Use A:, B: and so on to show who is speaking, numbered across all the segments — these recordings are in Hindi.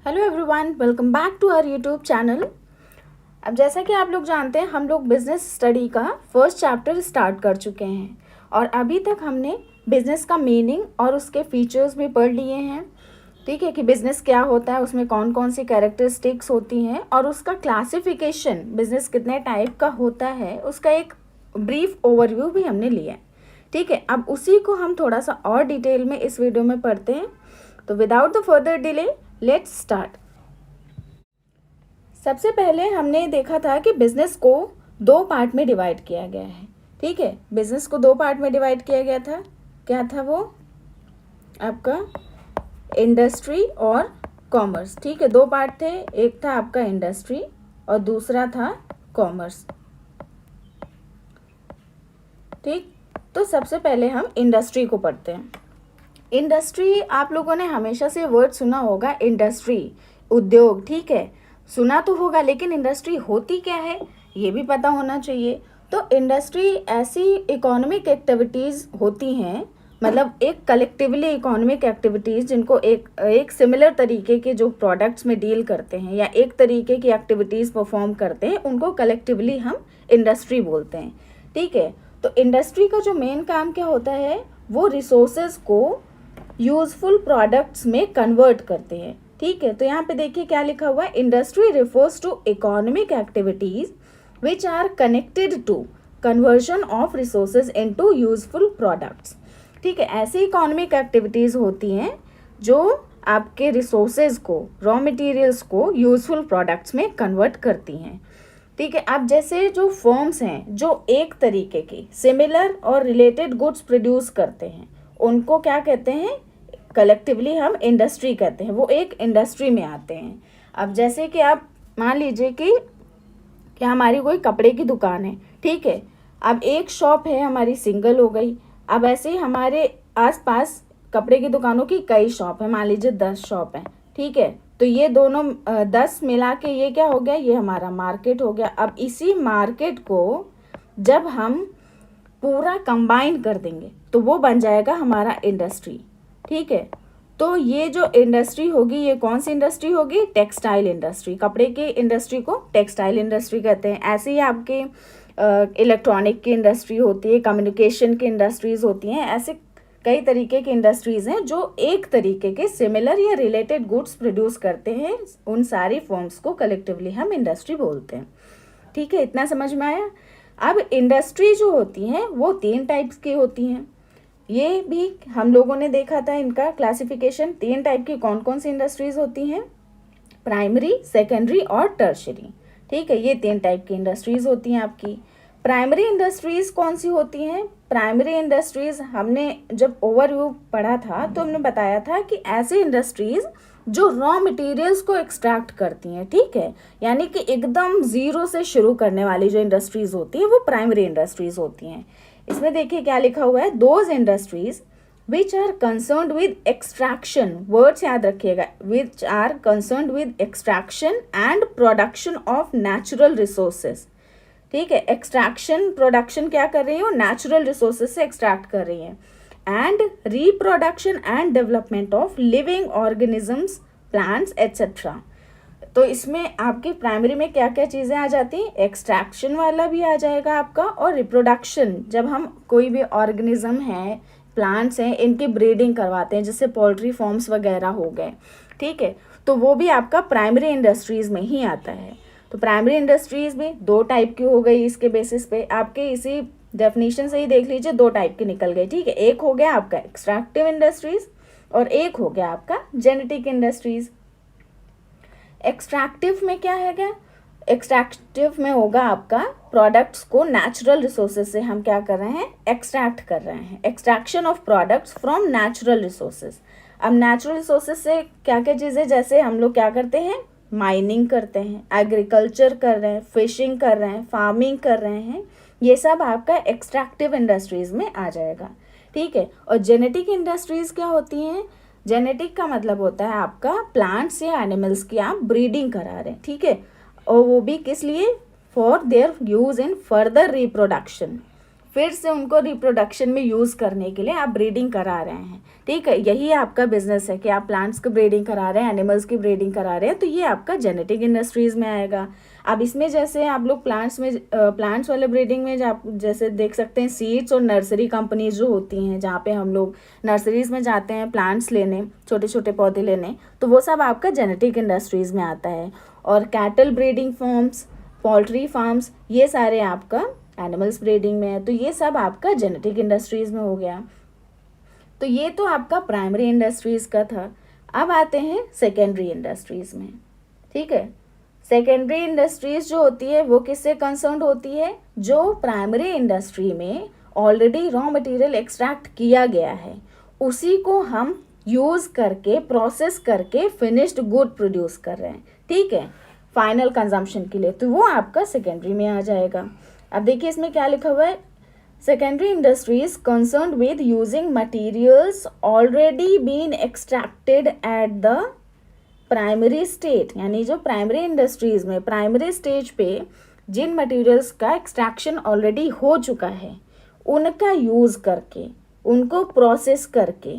A: Hello everyone, welcome back to our YouTube channel. अब जैसा कि आप लोग जानते हैं, हम लोग बिजनेस स्टडी का फर्स्ट चैप्टर स्टार्ट कर चुके हैं और अभी तक हमने बिजनेस का मीनिंग और उसके फीचर्स भी पढ़ लिए हैं। ठीक है कि बिजनेस क्या होता है, उसमें कौन कौन सी कैरेक्टरिस्टिक्स होती हैं और उसका क्लासिफिकेशन बिजनेस कितने टाइप का होता है, उसका एक ब्रीफ ओवरव्यू भी हमने लिया है। ठीक है, अब उसी को हम थोड़ा सा और डिटेल में इस वीडियो में पढ़ते हैं। तो without the further delay let's start. सबसे पहले हमने देखा था कि बिजनेस को दो पार्ट में डिवाइड किया गया है। ठीक है, बिजनेस को दो पार्ट में डिवाइड किया गया था। क्या था वो? आपका इंडस्ट्री और कॉमर्स। ठीक है, दो पार्ट थे, एक था आपका इंडस्ट्री और दूसरा था कॉमर्स। ठीक, तो सबसे पहले हम इंडस्ट्री को पढ़ते हैं। इंडस्ट्री, आप लोगों ने हमेशा से वर्ड सुना होगा, इंडस्ट्री, उद्योग। ठीक है, सुना तो होगा, लेकिन इंडस्ट्री होती क्या है ये भी पता होना चाहिए। तो इंडस्ट्री ऐसी इकोनॉमिक होती हैं, मतलब एक कलेक्टिवली इकोनॉमिक एक्टिविटीज़ जिनको एक सिमिलर तरीके के जो प्रोडक्ट्स में डील करते हैं या एक तरीके की एक्टिविटीज़ परफॉर्म करते हैं, उनको कलेक्टिवली हम इंडस्ट्री बोलते हैं। ठीक है, तो इंडस्ट्री का जो मेन काम क्या होता है, वो रिसोर्सेज को यूजफुल प्रोडक्ट्स में कन्वर्ट करते हैं। ठीक है, तो यहाँ पे देखिए क्या लिखा हुआ है, industry refers to economic activities which are connected to conversion of resources into useful products. ठीक है, ऐसी इकोनॉमिक एक्टिविटीज होती हैं जो आपके रिसोर्सेज को, रॉ मटेरियल्स को यूजफुल प्रोडक्ट्स में कन्वर्ट करती हैं। ठीक है, अब जैसे जो फर्म्स हैं जो एक तरीके की सिमिलर और रिलेटेड गुड्स प्रोड्यूस करते हैं, उनको क्या कहते हैं, कलेक्टिवली हम इंडस्ट्री कहते हैं, वो एक इंडस्ट्री में आते हैं। अब जैसे कि आप मान लीजिए कि हमारी कोई कपड़े की दुकान है। ठीक है, अब एक शॉप है हमारी, सिंगल हो गई। अब ऐसे ही हमारे आसपास कपड़े की दुकानों की कई शॉप है, मान लीजिए 10 शॉप है। ठीक है, तो ये दोनों 10 मिला के ये क्या हो गया, ये हमारा मार्केट हो गया। अब इसी मार्केट को जब हम पूरा कंबाइन कर देंगे तो वो बन जाएगा हमारा इंडस्ट्री। ठीक है, तो ये जो इंडस्ट्री होगी, ये कौन सी इंडस्ट्री होगी, टेक्सटाइल इंडस्ट्री। कपड़े की इंडस्ट्री को टेक्सटाइल इंडस्ट्री कहते हैं। ऐसे ही आपके इलेक्ट्रॉनिक की इंडस्ट्री होती है, कम्युनिकेशन की इंडस्ट्रीज होती हैं। ऐसे कई तरीके की इंडस्ट्रीज हैं जो एक तरीके के सिमिलर या रिलेटेड गुड्स प्रोड्यूस करते हैं। उन सारी फॉर्म्स को कलेक्टिवली हम इंडस्ट्री बोलते हैं। ठीक है, इतना समझ में आया। अब इंडस्ट्री जो होती हैं वो 3 टाइप्स की होती हैं। ये भी हम लोगों ने देखा था, इनका क्लासिफिकेशन 3 टाइप की कौन कौन सी इंडस्ट्रीज होती हैं, प्राइमरी, सेकेंडरी और टर्शरी। ठीक है, ये 3 टाइप की इंडस्ट्रीज होती हैं आपकी। प्राइमरी इंडस्ट्रीज कौन सी होती हैं? प्राइमरी इंडस्ट्रीज हमने जब ओवरव्यू पढ़ा था तो हमने बताया था कि ऐसी इंडस्ट्रीज जो रॉ मटेरियल्स को एक्सट्रैक्ट करती हैं। ठीक है, यानी कि एकदम जीरो से शुरू करने वाली जो इंडस्ट्रीज होती हैं वो प्राइमरी इंडस्ट्रीज होती हैं। इसमें देखिए क्या लिखा हुआ है, those industries which are concerned with extraction, words याद रखिएगा, which are concerned with extraction and production of natural resources. ठीक है, एक्सट्रैक्शन प्रोडक्शन क्या कर रही है, वो नेचुरल रिसोर्सेज से एक्सट्रैक्ट कर रही है। And reproduction and development of living organisms, plants etcetera. तो इसमें आपकी प्राइमरी में क्या क्या चीज़ें आ जाती हैं, एक्सट्रैक्शन वाला भी आ जाएगा आपका, और रिप्रोडक्शन, जब हम कोई भी ऑर्गेनिज्म है, प्लांट्स हैं, इनकी ब्रीडिंग करवाते हैं, जैसे पोल्ट्री फॉर्म्स वगैरह हो गए। ठीक है, तो वो भी आपका प्राइमरी इंडस्ट्रीज़ में ही आता है। तो प्राइमरी इंडस्ट्रीज़ भी 2 टाइप की हो गई। इसके बेसिस पे आपके इसी डेफिनेशन से ही देख लीजिए, 2 टाइप की निकल गई। ठीक है, एक हो गया आपका एक्सट्रैक्टिव इंडस्ट्रीज और एक हो गया आपका जेनेटिक इंडस्ट्रीज। एक्सट्रैक्टिव में क्या है, क्या एक्सट्रैक्टिव में होगा आपका प्रोडक्ट्स को नेचुरल रिसोर्सेज से हम क्या कर रहे हैं, एक्सट्रैक्ट कर रहे हैं, extraction of products from natural resources. अब नेचुरल रिसोर्सेज से क्या क्या चीज़ें, जैसे हम लोग क्या करते हैं, माइनिंग करते हैं, एग्रीकल्चर कर रहे हैं, फिशिंग कर रहे हैं, फार्मिंग कर रहे हैं, ये सब आपका एक्सट्रैक्टिव इंडस्ट्रीज में आ जाएगा। ठीक है, और जेनेटिक इंडस्ट्रीज क्या होती हैं, जेनेटिक का मतलब होता है आपका प्लांट्स या एनिमल्स की आप ब्रीडिंग करा रहे हैं। ठीक है, और वो भी किस लिए, for their use in further reproduction, फिर से उनको रिप्रोडक्शन में यूज़ करने के लिए आप ब्रीडिंग करा रहे हैं, ठीक है। यही आपका बिजनेस है कि आप प्लांट्स की ब्रीडिंग करा रहे हैं, एनिमल्स की ब्रीडिंग करा रहे हैं, तो ये आपका जेनेटिक इंडस्ट्रीज़ में आएगा। अब इसमें जैसे आप लोग प्लांट्स वाले ब्रीडिंग में आप जैसे देख सकते हैं सीड्स और नर्सरी कंपनीज जो होती हैं, जहाँ पे हम लोग नर्सरीज़ में जाते हैं प्लांट्स लेने, छोटे छोटे पौधे लेने, तो वो सब आपका जेनेटिक इंडस्ट्रीज़ में आता है। और cattle breeding farms, poultry farms, ये सारे आपका एनिमल्स ब्रीडिंग में है, तो ये सब आपका जेनेटिक इंडस्ट्रीज़ में हो गया। तो ये तो आपका प्राइमरी इंडस्ट्रीज़ का था। अब आते हैं सेकेंडरी इंडस्ट्रीज़ में, ठीक है। सेकेंडरी इंडस्ट्रीज़ जो होती है वो किससे कंसर्न होती है? जो प्राइमरी इंडस्ट्री में ऑलरेडी रॉ मटेरियल एक्सट्रैक्ट किया गया है, उसी को हम यूज़ करके प्रोसेस करके फिनिश्ड गुड प्रोड्यूस कर रहे हैं, ठीक है, फाइनल कंजम्पशन के लिए, तो वो आपका सेकेंडरी में आ जाएगा। अब देखिए इसमें क्या लिखा हुआ है, secondary industries concerned with using materials already been extracted at the primary state, यानी जो प्राइमरी इंडस्ट्रीज में प्राइमरी स्टेज पे जिन मटेरियल्स का एक्सट्रैक्शन ऑलरेडी हो चुका है, उनका यूज़ करके, उनको प्रोसेस करके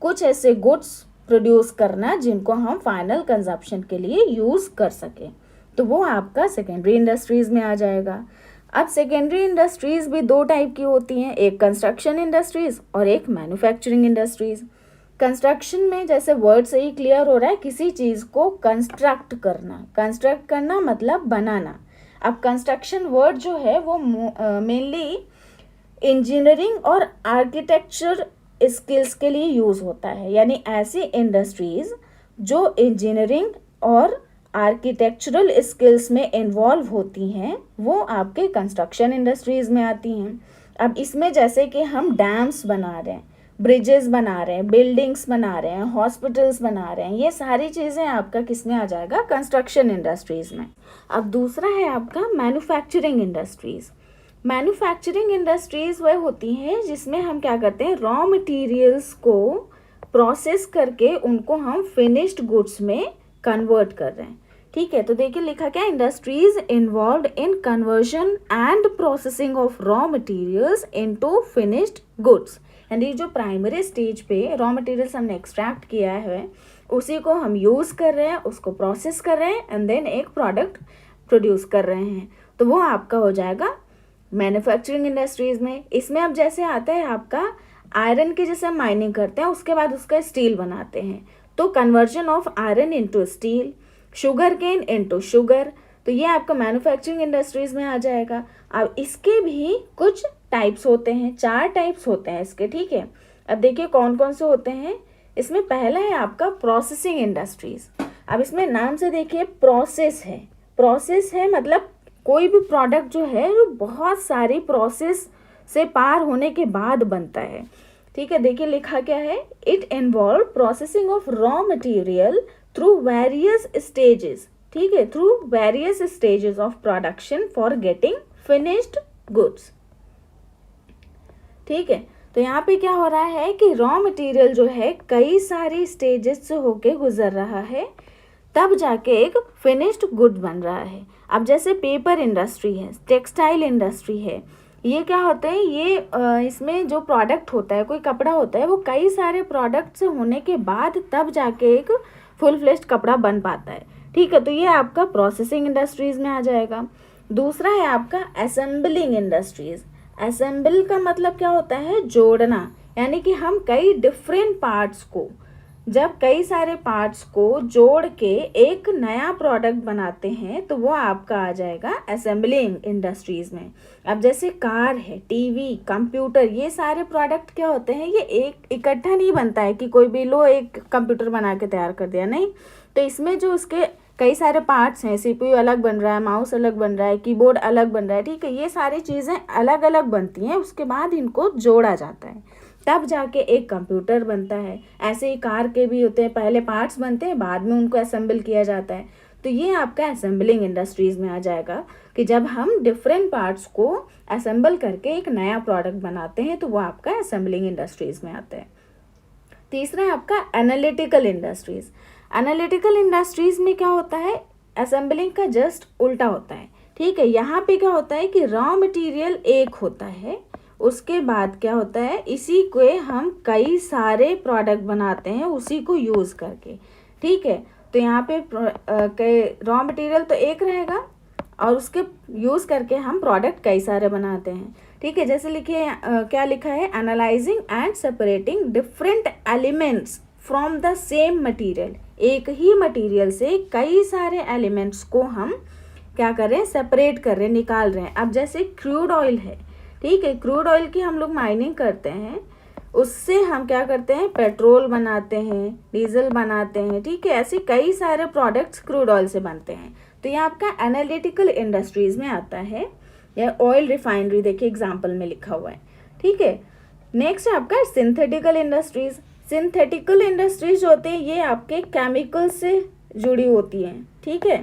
A: कुछ ऐसे गुड्स प्रोड्यूस करना जिनको हम फाइनल कंजप्शन के लिए यूज़ कर सकें, तो वो आपका सेकेंडरी इंडस्ट्रीज़ में आ जाएगा। अब सेकेंडरी इंडस्ट्रीज़ भी दो टाइप की होती हैं, एक कंस्ट्रक्शन इंडस्ट्रीज़ और एक मैन्युफैक्चरिंग इंडस्ट्रीज़। कंस्ट्रक्शन में जैसे वर्ड से ही क्लियर हो रहा है, किसी चीज़ को कंस्ट्रक्ट करना मतलब बनाना। अब कंस्ट्रक्शन वर्ड जो है वो मेनली इंजीनियरिंग और आर्किटेक्चर स्किल्स के लिए यूज़ होता है, यानी ऐसी इंडस्ट्रीज़ जो इंजीनियरिंग और आर्किटेक्चरल स्किल्स में इन्वॉल्व होती हैं, वो आपके कंस्ट्रक्शन इंडस्ट्रीज़ में आती हैं। अब इसमें जैसे कि हम डैम्स बना रहे हैं, ब्रिजेस बना रहे हैं, बिल्डिंग्स बना रहे हैं, हॉस्पिटल्स बना रहे हैं, ये सारी चीज़ें आपका किस में आ जाएगा? कंस्ट्रक्शन इंडस्ट्रीज़ में। अब दूसरा है आपका मैन्युफैक्चरिंग इंडस्ट्रीज़। मैन्युफैक्चरिंग इंडस्ट्रीज़ वह होती हैं जिसमें हम क्या करते हैं, रॉ मटेरियल्स को प्रोसेस करके उनको हम फिनिश्ड गुड्स में कन्वर्ट कर रहे हैं, ठीक है। तो देखिए लिखा क्या, industries involved in conversion and processing of raw materials into finished goods, यानी जो प्राइमरी स्टेज पे रॉ मटेरियल्स हमने एक्सट्रैक्ट किया है उसी को हम यूज़ कर रहे हैं, उसको प्रोसेस कर रहे हैं एंड देन एक प्रोडक्ट प्रोड्यूस कर रहे हैं, तो वो आपका हो जाएगा मैन्युफैक्चरिंग इंडस्ट्रीज़ में। इसमें अब जैसे आता है आपका आयरन की, जैसे हम माइनिंग करते हैं उसके बाद उसका स्टील बनाते हैं, तो conversion of iron into steel, sugarcane into sugar, तो ये आपका मैन्युफैक्चरिंग इंडस्ट्रीज़ में आ जाएगा। अब इसके भी कुछ टाइप्स होते हैं, 4 टाइप्स होते हैं इसके, ठीक है। अब देखिए कौन कौन से होते हैं। इसमें पहला है आपका प्रोसेसिंग इंडस्ट्रीज़। अब इसमें नाम से देखिए प्रोसेस है मतलब कोई भी प्रोडक्ट जो है वो बहुत सारी प्रोसेस से पार होने के बाद बनता है, ठीक है। देखिए लिखा क्या है, it involve processing of raw material through various stages, ठीक है, through various stages of production for getting finished goods, ठीक है। तो यहाँ पे क्या हो रहा है कि रॉ मटेरियल जो है कई सारी स्टेजेस से होके गुजर रहा है, तब जाके एक फिनिश्ड गुड बन रहा है। अब जैसे पेपर इंडस्ट्री है, टेक्सटाइल इंडस्ट्री है, ये क्या होते हैं, ये इसमें जो प्रोडक्ट होता है, कोई कपड़ा होता है, वो कई सारे प्रोडक्ट से होने के बाद तब जाके एक फुल फ्लेश्ड कपड़ा बन पाता है, ठीक है। तो ये आपका प्रोसेसिंग इंडस्ट्रीज़ में आ जाएगा। दूसरा है आपका असेंबलिंग इंडस्ट्रीज़। असेंबल का मतलब क्या होता है, जोड़ना, यानी कि हम कई डिफरेंट पार्ट्स को, जब कई सारे पार्ट्स को जोड़ के एक नया प्रोडक्ट बनाते हैं तो वो आपका आ जाएगा असेंबलिंग इंडस्ट्रीज़ में। अब जैसे कार है, टीवी, कंप्यूटर, ये सारे प्रोडक्ट क्या होते हैं, ये एक इकट्ठा नहीं बनता है कि कोई भी लो एक कंप्यूटर बना के तैयार कर दिया, नहीं। तो इसमें जो उसके कई सारे पार्ट्स हैं, सीपीयू अलग बन रहा है, माउस अलग बन रहा है, कीबोर्ड अलग बन रहा है, ठीक है, ये सारी चीज़ें अलग अलग बनती हैं, उसके बाद इनको जोड़ा जाता है, तब जाके एक कंप्यूटर बनता है। ऐसे ही कार के भी होते हैं, पहले पार्ट्स बनते हैं, बाद में उनको असेंबल किया जाता है। तो ये आपका असेंबलिंग इंडस्ट्रीज़ में आ जाएगा कि जब हम डिफरेंट पार्ट्स को असेंबल करके एक नया प्रोडक्ट बनाते हैं तो वो आपका असेंबलिंग इंडस्ट्रीज़ में आता है। तीसरा है आपका एनालिटिकल इंडस्ट्रीज़। एनालिटिकल इंडस्ट्रीज़ में क्या होता है, असेंबलिंग का जस्ट उल्टा होता है, ठीक है। यहाँ पे क्या होता है कि रॉ मटेरियल एक होता है, उसके बाद क्या होता है, इसी को हम कई सारे प्रोडक्ट बनाते हैं उसी को यूज़ करके, ठीक है। तो यहाँ पे रॉ मटेरियल तो एक रहेगा और उसके यूज़ करके हम प्रोडक्ट कई सारे बनाते हैं, ठीक है। जैसे लिखिए क्या लिखा है, analysing and separating different elements from the same material. एक ही मटेरियल से कई सारे एलिमेंट्स को हम क्या कर रहे हैं, सेपरेट कर रहे हैं, निकाल रहे हैं। अब जैसे क्रूड ऑयल है, ठीक है, क्रूड ऑयल की हम लोग माइनिंग करते हैं, उससे हम क्या करते हैं, पेट्रोल बनाते हैं, डीजल बनाते हैं, ठीक है। ऐसे कई सारे प्रोडक्ट्स क्रूड ऑयल से बनते हैं। तो ये आपका एनालिटिकल इंडस्ट्रीज में आता है, या ऑयल रिफाइनरी देखिए एग्जाम्पल में लिखा हुआ है, ठीक है। नेक्स्ट है आपका सिंथेटिकल इंडस्ट्रीज। सिंथेटिकल इंडस्ट्रीज होते हैं ये आपके केमिकल से जुड़ी होती हैं, ठीक है।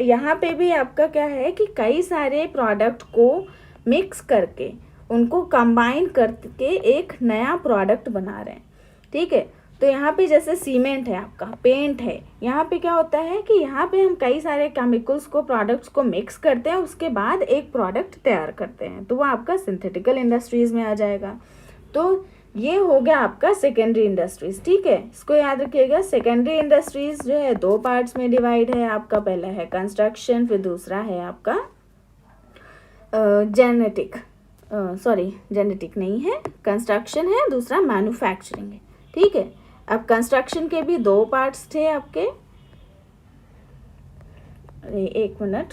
A: यहाँ पे भी आपका क्या है कि कई सारे प्रोडक्ट को मिक्स करके उनको कंबाइन करके एक नया प्रोडक्ट बना रहे हैं, ठीक है। तो यहाँ पे जैसे सीमेंट है, आपका पेंट है, यहाँ पे क्या होता है कि यहाँ पे हम कई सारे केमिकल्स को, प्रोडक्ट्स को मिक्स करते हैं, उसके बाद एक प्रोडक्ट तैयार करते हैं, तो वो आपका सिंथेटिकल इंडस्ट्रीज में आ जाएगा। तो ये हो गया आपका सेकेंडरी इंडस्ट्रीज, ठीक है। इसको याद रखिएगा, सेकेंडरी इंडस्ट्रीज जो है दो पार्ट्स में डिवाइड है आपका। पहला है कंस्ट्रक्शन, फिर दूसरा है आपका जेनेटिक नहीं है, कंस्ट्रक्शन है, दूसरा मैन्युफैक्चरिंग है, ठीक है। अब कंस्ट्रक्शन के भी दो पार्ट्स थे आपके, एक मिनट,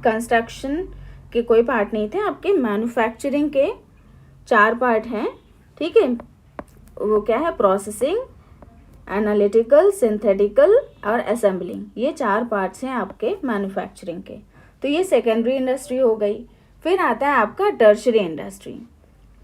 A: कंस्ट्रक्शन के कोई पार्ट नहीं थे आपके, मैन्युफैक्चरिंग के 4 पार्ट हैं, ठीक है। वो क्या है, प्रोसेसिंग, एनालिटिकल, सिंथेटिकल और असेंबलिंग, ये 4 पार्ट्स हैं आपके मैन्युफैक्चरिंग के। तो ये सेकेंडरी इंडस्ट्री हो गई। फिर आता है आपका टर्शरी इंडस्ट्री।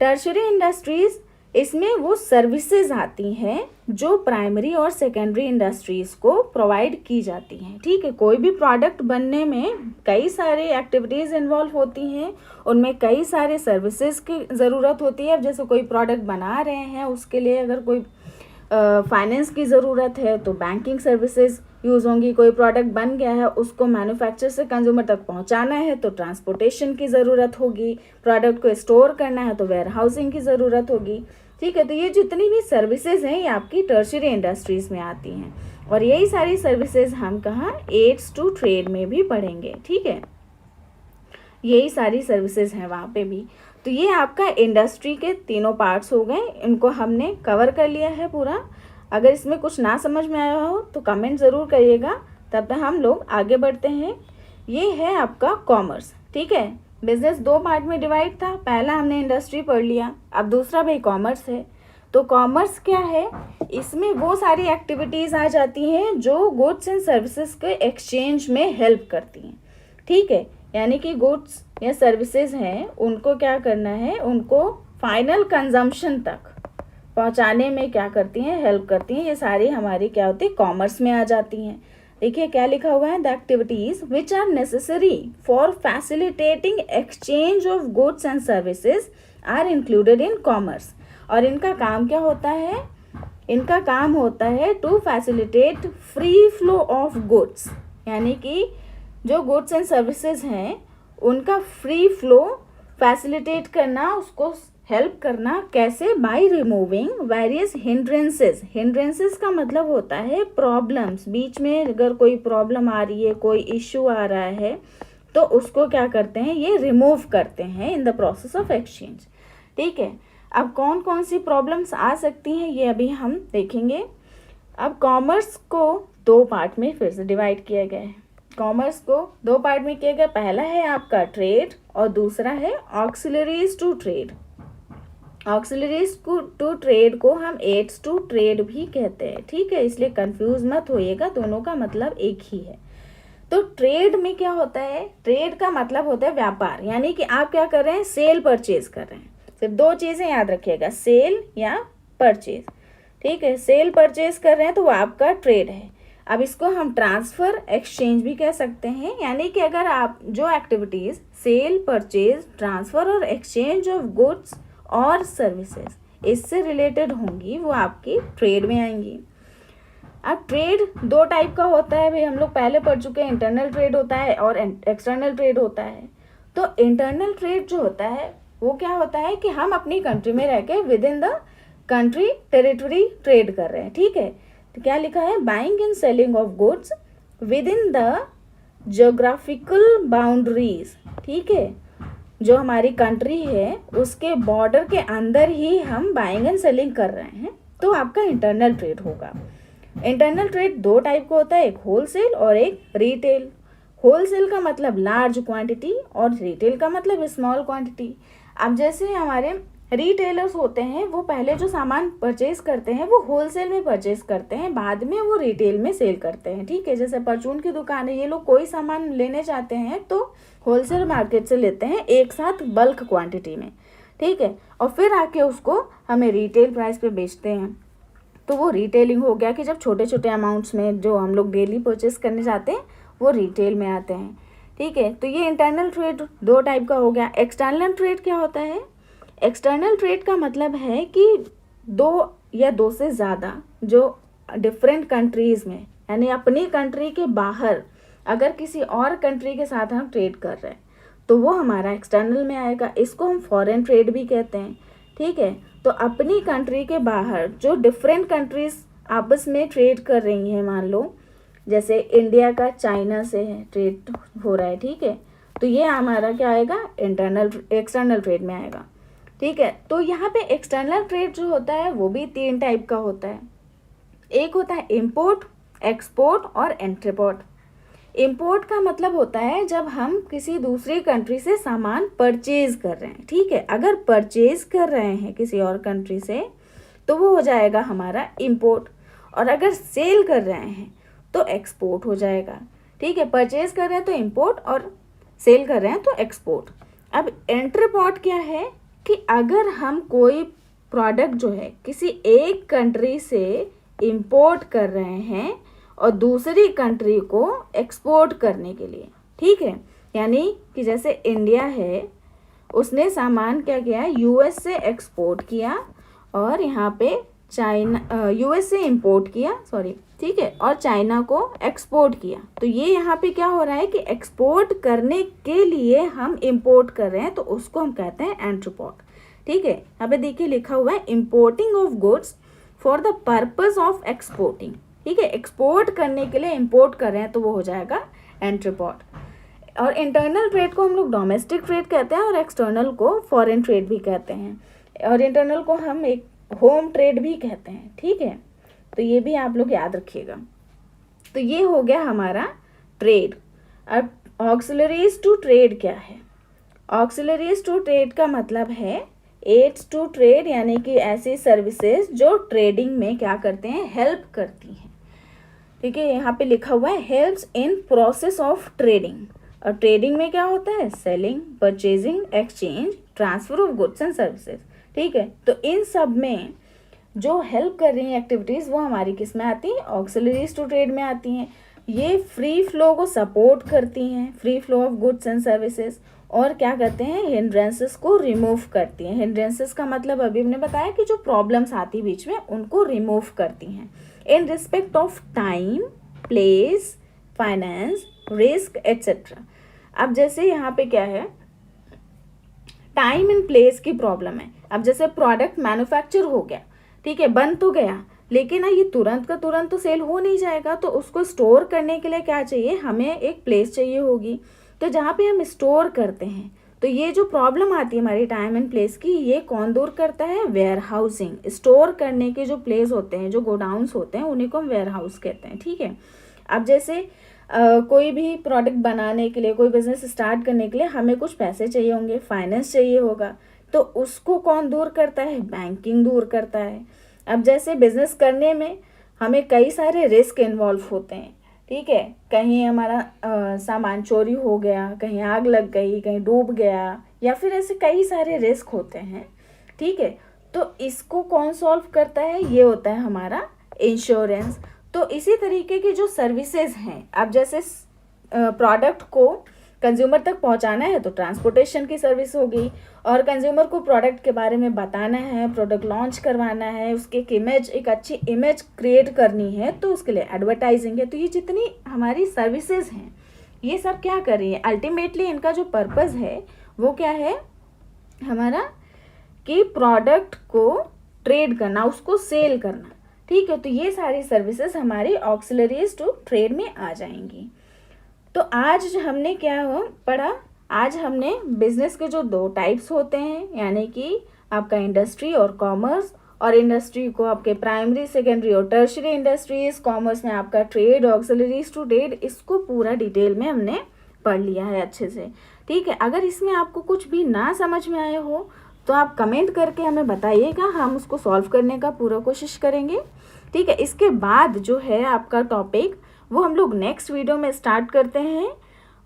A: टर्शरी इंडस्ट्रीज, इसमें वो सर्विसेज आती हैं जो प्राइमरी और सेकेंडरी इंडस्ट्रीज को प्रोवाइड की जाती हैं, ठीक है। कोई भी प्रोडक्ट बनने में कई सारे एक्टिविटीज़ इन्वॉल्व होती हैं, उनमें कई सारे सर्विसेज की ज़रूरत होती है। अब जैसे कोई प्रोडक्ट बना रहे हैं, उसके लिए अगर कोई फाइनेंस की ज़रूरत है तो बैंकिंग सर्विसेज यूज़ होंगी। कोई प्रोडक्ट बन गया है, उसको मैन्युफैक्चर से कंज्यूमर तक पहुंचाना है तो ट्रांसपोर्टेशन की ज़रूरत होगी। प्रोडक्ट को स्टोर करना है तो वेयर हाउसिंग की ज़रूरत होगी, ठीक है। तो ये जितनी भी सर्विसेज हैं ये आपकी टर्शरी इंडस्ट्रीज़ में आती हैं, और यही सारी सर्विसेज हम कहाँ, एड्स टू ट्रेड में भी पढ़ेंगे, ठीक है। यही सारी सर्विसेज हैं वहाँ पे भी। तो ये आपका इंडस्ट्री के तीनों पार्ट्स हो गए, इनको हमने कवर कर लिया है पूरा। अगर इसमें कुछ ना समझ में आया हो तो कमेंट ज़रूर करिएगा, तब तक हम लोग आगे बढ़ते हैं। ये है आपका कॉमर्स, ठीक है। बिजनेस 2 पार्ट में डिवाइड था, पहला हमने इंडस्ट्री पढ़ लिया, अब दूसरा भाई कॉमर्स है। तो कॉमर्स क्या है, इसमें वो सारी एक्टिविटीज़ आ जाती हैं जो गुड्स एंड सर्विसेज के एक्सचेंज में हेल्प करती हैं, ठीक है। यानी कि गुड्स या सर्विसेज हैं, उनको क्या करना है, उनको फाइनल कंजम्पशन तक पहुंचाने में क्या करती हैं, हेल्प करती हैं। ये सारी हमारी क्या होती है, कॉमर्स में आ जाती हैं। देखिए क्या लिखा हुआ है, the activities which are necessary for facilitating exchange of goods and services are included in commerce. और इनका काम क्या होता है, इनका काम होता है to facilitate free flow of goods, यानी कि जो गुड्स एंड सर्विसेज हैं उनका फ्री फ्लो फैसिलिटेट करना, उसको हेल्प करना कैसे, by removing various hindrances. Hindrances का मतलब होता है प्रॉब्लम्स, बीच में अगर कोई प्रॉब्लम आ रही है, कोई इश्यू आ रहा है तो उसको क्या करते हैं, ये रिमूव करते हैं in the process of exchange, ठीक है। अब कौन कौन सी प्रॉब्लम्स आ सकती हैं ये अभी हम देखेंगे। अब कॉमर्स को 2 पार्ट में फिर से डिवाइड किया गया है। कॉमर्स को 2 पार्ट में किया गया, पहला है आपका ट्रेड और दूसरा है auxiliaries to trade. Auxiliaries to trade को हम एड्स टू ट्रेड भी कहते हैं, ठीक है, इसलिए कंफ्यूज मत होइएगा, दोनों का मतलब एक ही है। तो ट्रेड में क्या होता है, ट्रेड का मतलब होता है व्यापार, यानी कि आप क्या कर रहे हैं, सेल परचेज कर रहे हैं। सिर्फ 2 चीज़ें याद रखिएगा, सेल या परचेज, ठीक है। सेल परचेज कर रहे हैं तो वो आपका ट्रेड है। अब इसको हम ट्रांसफ़र एक्सचेंज भी कह सकते हैं, यानी कि अगर आप जो एक्टिविटीज़ सेल, परचेज, ट्रांसफ़र और एक्सचेंज ऑफ गुड्स और सर्विसेज इससे रिलेटेड होंगी वो आपकी ट्रेड में आएंगी। अब ट्रेड दो टाइप का होता है भाई, हम लोग पहले पढ़ चुके हैं, इंटरनल ट्रेड होता है और एक्सटर्नल ट्रेड होता है। तो इंटरनल ट्रेड जो होता है वो क्या होता है कि हम अपनी कंट्री में रह के with in the country territory trade कर रहे हैं, ठीक है। तो क्या लिखा है, buying and selling of goods with in the geographical boundaries, ठीक है। जो हमारी कंट्री है उसके बॉर्डर के अंदर ही हम बाइंग एंड सेलिंग कर रहे हैं, तो आपका इंटरनल ट्रेड होगा। इंटरनल ट्रेड दो टाइप का होता है, एक होलसेल और एक रिटेल। होलसेल का मतलब लार्ज क्वांटिटी और रिटेल का मतलब स्मॉल क्वांटिटी। अब जैसे हमारे रिटेलर्स होते हैं वो पहले जो सामान परचेज करते हैं वो होलसेल में परचेज करते हैं, बाद में वो रिटेल में सेल करते हैं, ठीक है। जैसे परचून की दुकान है, ये लोग कोई सामान लेने चाहते हैं तो होलसेल मार्केट से लेते हैं एक साथ बल्क क्वांटिटी में, ठीक है, और फिर आके उसको हमें रिटेल प्राइस पे बेचते हैं। तो वो रिटेलिंग हो गया कि जब छोटे छोटे अमाउंट्स में जो हम लोग डेली परचेस करने जाते हैं वो रिटेल में आते हैं, ठीक है। तो ये इंटरनल ट्रेड दो टाइप का हो गया। एक्सटर्नल ट्रेड क्या होता है, एक्सटर्नल ट्रेड का मतलब है कि दो या दो से ज़्यादा जो डिफरेंट कंट्रीज़ में, यानी अपनी कंट्री के बाहर अगर किसी और कंट्री के साथ हम ट्रेड कर रहे हैं तो वो हमारा एक्सटर्नल में आएगा। इसको हम फॉरेन ट्रेड भी कहते हैं, ठीक है। तो अपनी कंट्री के बाहर जो डिफरेंट कंट्रीज आपस में ट्रेड कर रही हैं, मान लो जैसे इंडिया का चाइना से है ट्रेड हो रहा है, ठीक है, तो ये हमारा क्या आएगा, एक्सटर्नल ट्रेड में आएगा, ठीक है। तो यहाँ पे एक्सटर्नल ट्रेड जो होता है वो भी तीन टाइप का होता है। एक होता है इम्पोर्ट, एक्सपोर्ट और एंट्रीपोर्ट। इम्पोर्ट का मतलब होता है जब हम किसी दूसरी कंट्री से सामान परचेज कर रहे हैं, ठीक है। अगर परचेज कर रहे हैं किसी और कंट्री से तो वो हो जाएगा हमारा इम्पोर्ट, और अगर सेल कर रहे हैं तो एक्सपोर्ट हो जाएगा, ठीक है। परचेज कर रहे हैं तो इम्पोर्ट और सेल कर रहे हैं तो एक्सपोर्ट। अब एंट्रीपोर्ट क्या है कि अगर हम कोई प्रोडक्ट जो है किसी एक कंट्री से इम्पोर्ट कर रहे हैं और दूसरी कंट्री को एक्सपोर्ट करने के लिए, ठीक है। यानी कि जैसे इंडिया है, उसने सामान क्या किया, यूएस से एक्सपोर्ट किया और यहाँ पे चाइना, यूएस से इंपोर्ट किया, सॉरी, ठीक है, और चाइना को एक्सपोर्ट किया। तो ये यहाँ पे क्या हो रहा है कि एक्सपोर्ट करने के लिए हम इंपोर्ट कर रहे हैं, तो उसको हम कहते हैं एंट्रीपोर्ट, ठीक है। यहाँ पे देखिए लिखा हुआ है importing of goods for the purpose of exporting, ठीक है। एक्सपोर्ट करने के लिए इंपोर्ट कर रहे हैं तो वो हो जाएगा एंट्रीपोर्ट। और इंटरनल ट्रेड को हम लोग डोमेस्टिक ट्रेड कहते हैं और एक्सटर्नल को फॉरेन ट्रेड भी कहते हैं, और इंटरनल को हम एक होम ट्रेड भी कहते हैं, ठीक है। तो ये भी आप लोग याद रखिएगा। तो ये हो गया हमारा ट्रेड। अब ऑक्सिलरीज टू ट्रेड क्या है, ऑक्सिलरीज टू ट्रेड का मतलब है एड्स टू ट्रेड, यानी कि ऐसी सर्विसेज जो ट्रेडिंग में क्या करते हैं, हेल्प करती हैं, ठीक है। यहाँ पे लिखा हुआ है helps in process of trading. और ट्रेडिंग में क्या होता है, selling, purchasing, exchange, transfer of goods and services, ठीक है। तो इन सब में जो हेल्प कर रही हैं एक्टिविटीज़ वो हमारी किस में आती हैं, ऑक्सिलरीज टू ट्रेड में आती हैं। ये फ्री फ्लो को सपोर्ट करती हैं, free flow of goods and services, और क्या कहते हैं, हिंड्रेंसेस को रिमूव करती हैं। हिंड्रेंसेस का मतलब अभी हमने बताया कि जो प्रॉब्लम्स आती बीच में उनको रिमूव करती हैं in respect of time, place, finance, risk etcetera. अब जैसे यहाँ पे क्या है, टाइम एंड प्लेस की प्रॉब्लम है। अब जैसे प्रोडक्ट मैन्युफैक्चर हो गया, ठीक है, बन तो गया, लेकिन ना ये तुरंत का तुरंत तो सेल हो नहीं जाएगा, तो उसको स्टोर करने के लिए क्या चाहिए, हमें एक प्लेस चाहिए होगी। तो जहाँ पे हम स्टोर करते हैं, तो ये जो प्रॉब्लम आती है हमारी टाइम एंड प्लेस की, ये कौन दूर करता है, वेयर हाउसिंग। स्टोर करने के जो प्लेस होते हैं, जो गोडाउन्स होते हैं, उन्हीं को हम वेयर हाउस कहते हैं, ठीक है। अब जैसे कोई भी प्रोडक्ट बनाने के लिए, कोई बिजनेस स्टार्ट करने के लिए हमें कुछ पैसे चाहिए होंगे, फाइनेंस चाहिए होगा, तो उसको कौन दूर करता है, बैंकिंग दूर करता है। अब जैसे बिजनेस करने में हमें कई सारे रिस्क इन्वॉल्व होते हैं, ठीक है। कहीं हमारा सामान चोरी हो गया, कहीं आग लग गई, कहीं डूब गया, या फिर ऐसे कई सारे रिस्क होते हैं, ठीक है। तो इसको कौन सॉल्व करता है, ये होता है हमारा इंश्योरेंस। तो इसी तरीके की जो सर्विसेज हैं, अब जैसे प्रोडक्ट को कंज्यूमर तक पहुंचाना है तो ट्रांसपोर्टेशन की सर्विस होगी, और कंज्यूमर को प्रोडक्ट के बारे में बताना है, प्रोडक्ट लॉन्च करवाना है, उसके एक अच्छी इमेज क्रिएट करनी है तो उसके लिए एडवर्टाइजिंग है। तो ये जितनी हमारी सर्विसेज हैं ये सब क्या कर रही है, अल्टीमेटली इनका जो पर्पस है वो क्या है हमारा, कि प्रोडक्ट को ट्रेड करना, उसको सेल करना, ठीक है। तो ये सारी सर्विसेज हमारी ऑक्सिलरीज टू ट्रेड में आ जाएंगी। तो आज हमने क्या पढ़ा, आज हमने बिजनेस के जो 2 टाइप्स होते हैं, यानी कि आपका इंडस्ट्री और कॉमर्स, और इंडस्ट्री को आपके प्राइमरी, सेकेंडरी और टर्शियरी इंडस्ट्रीज, कॉमर्स में आपका ट्रेड, ऑक्सिलरीज टू ट्रेड, इसको पूरा डिटेल में हमने पढ़ लिया है अच्छे से, ठीक है। अगर इसमें आपको कुछ भी ना समझ में आए हो तो आप कमेंट करके हमें बताइएगा, हम उसको सॉल्व करने का पूरा कोशिश करेंगे, ठीक है। इसके बाद जो है आपका टॉपिक वो हम लोग नेक्स्ट वीडियो में स्टार्ट करते हैं।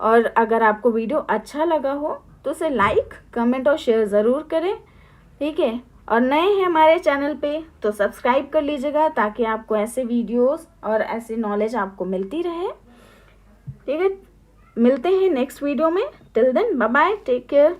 A: और अगर आपको वीडियो अच्छा लगा हो तो उसे लाइक, कमेंट और शेयर ज़रूर करें, ठीक है। और नए हैं हमारे चैनल पे तो सब्सक्राइब कर लीजिएगा ताकि आपको ऐसे वीडियोस और ऐसी नॉलेज आपको मिलती रहे, ठीक है। मिलते हैं नेक्स्ट वीडियो में, till then bye bye, take care.